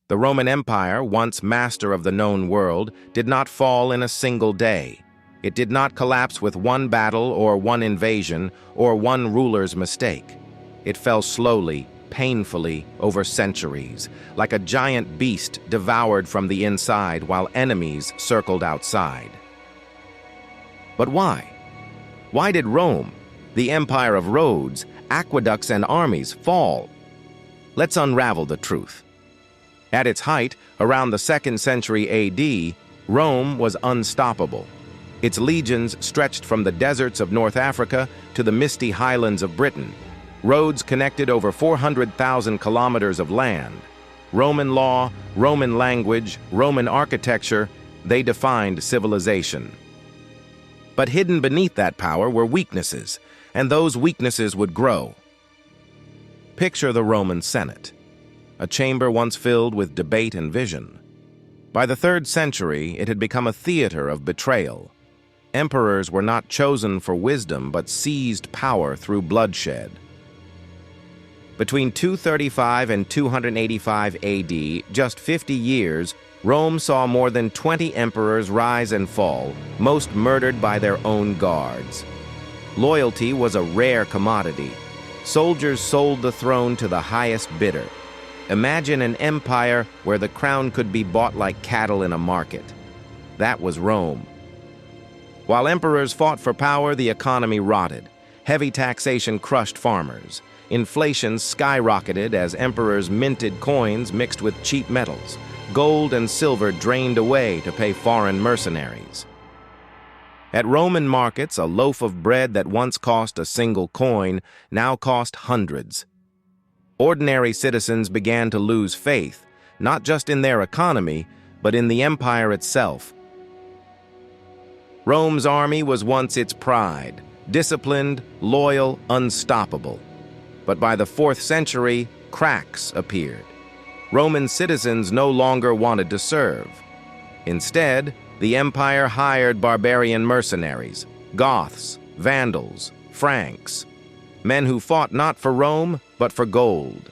The Roman Empire, once master of the known world, did not fall in a single day. It did not collapse with one battle or one invasion or one ruler's mistake. It fell slowly, painfully, over centuries, like a giant beast devoured from the inside while enemies circled outside. But why? Why did Rome, the empire of roads, aqueducts, and armies, fall? Let's unravel the truth. At its height, around the 2nd century AD, Rome was unstoppable. Its legions stretched from the deserts of North Africa to the misty highlands of Britain. Roads connected over 400,000 kilometers of land. Roman law, Roman language, Roman architecture, they defined civilization. But hidden beneath that power were weaknesses, and those weaknesses would grow. Picture the Roman Senate, a chamber once filled with debate and vision. By the 3rd century, it had become a theater of betrayal. Emperors were not chosen for wisdom, but seized power through bloodshed. Between 235 and 285 AD, just 50 years, Rome saw more than 20 emperors rise and fall, most murdered by their own guards. Loyalty was a rare commodity. Soldiers sold the throne to the highest bidder. Imagine an empire where the crown could be bought like cattle in a market. That was Rome. While emperors fought for power, the economy rotted. Heavy taxation crushed farmers. Inflation skyrocketed as emperors minted coins mixed with cheap metals. Gold and silver drained away to pay foreign mercenaries. At Roman markets, a loaf of bread that once cost a single coin now cost hundreds. Ordinary citizens began to lose faith, not just in their economy, but in the empire itself. Rome's army was once its pride, disciplined, loyal, unstoppable. But by the 4th century, cracks appeared. Roman citizens no longer wanted to serve. Instead, the empire hired barbarian mercenaries, Goths, Vandals, Franks, men who fought not for Rome, but for gold.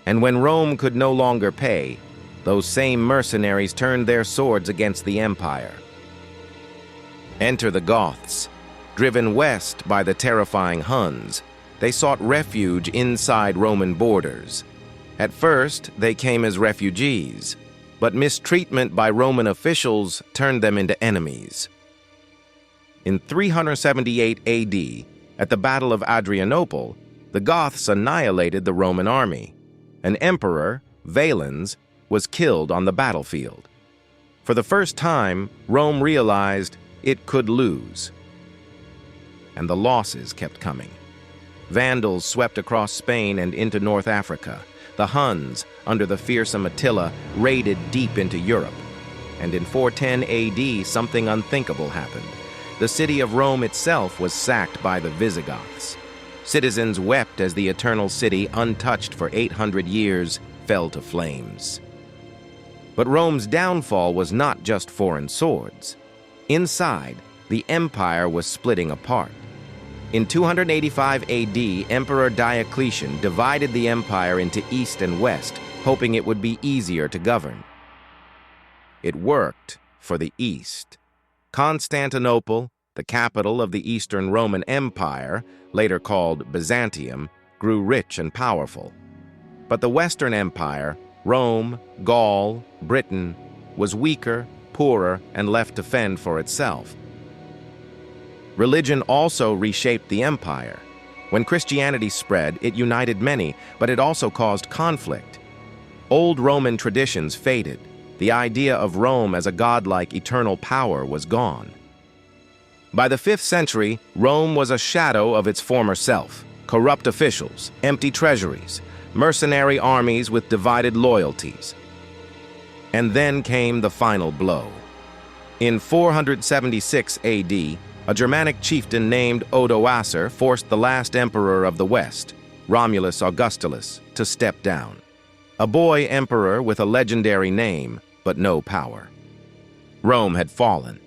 And when Rome could no longer pay, those same mercenaries turned their swords against the empire. Enter the Goths. Driven west by the terrifying Huns, they sought refuge inside Roman borders. At first, they came as refugees, but mistreatment by Roman officials turned them into enemies. In 378 AD, at the Battle of Adrianople, the Goths annihilated the Roman army. An emperor, Valens, was killed on the battlefield. For the first time, Rome realized it could lose. And the losses kept coming. Vandals swept across Spain and into North Africa. The Huns, under the fearsome Attila, raided deep into Europe. And in 410 AD, something unthinkable happened. The city of Rome itself was sacked by the Visigoths. Citizens wept as the eternal city, untouched for 800 years, fell to flames. But Rome's downfall was not just foreign swords. Inside, the empire was splitting apart. In 285 AD, Emperor Diocletian divided the empire into east and west, hoping it would be easier to govern. It worked for the east. Constantinople, the capital of the Eastern Roman Empire, later called Byzantium, grew rich and powerful. But the Western Empire, Rome, Gaul, Britain, was weaker, poorer, and left to fend for itself. Religion also reshaped the empire. When Christianity spread, it united many, but it also caused conflict. Old Roman traditions faded. The idea of Rome as a godlike eternal power was gone. By the 5th century, Rome was a shadow of its former self. Corrupt officials, empty treasuries, mercenary armies with divided loyalties. And then came the final blow. In 476 AD, a Germanic chieftain named Odoacer forced the last emperor of the West, Romulus Augustulus, to step down. A boy emperor with a legendary name, but no power. Rome had fallen.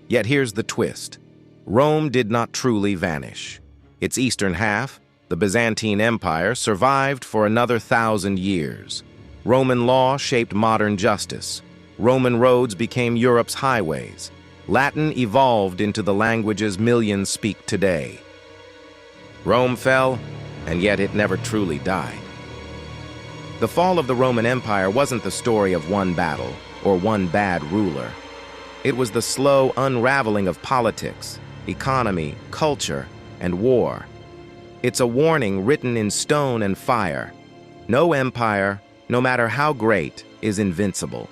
Yet here's the twist. Rome did not truly vanish. Its eastern half, The Byzantine Empire survived for another 1,000 years. Roman law shaped modern justice. Roman roads became Europe's highways. Latin evolved into the languages millions speak today. Rome fell, and yet it never truly died. The fall of the Roman Empire wasn't the story of one battle or one bad ruler. It was the slow unraveling of politics, economy, culture, and war. It's a warning written in stone and fire. No empire, no matter how great, is invincible.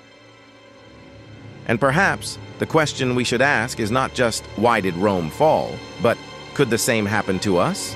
And perhaps the question we should ask is not just, why did Rome fall, but could the same happen to us?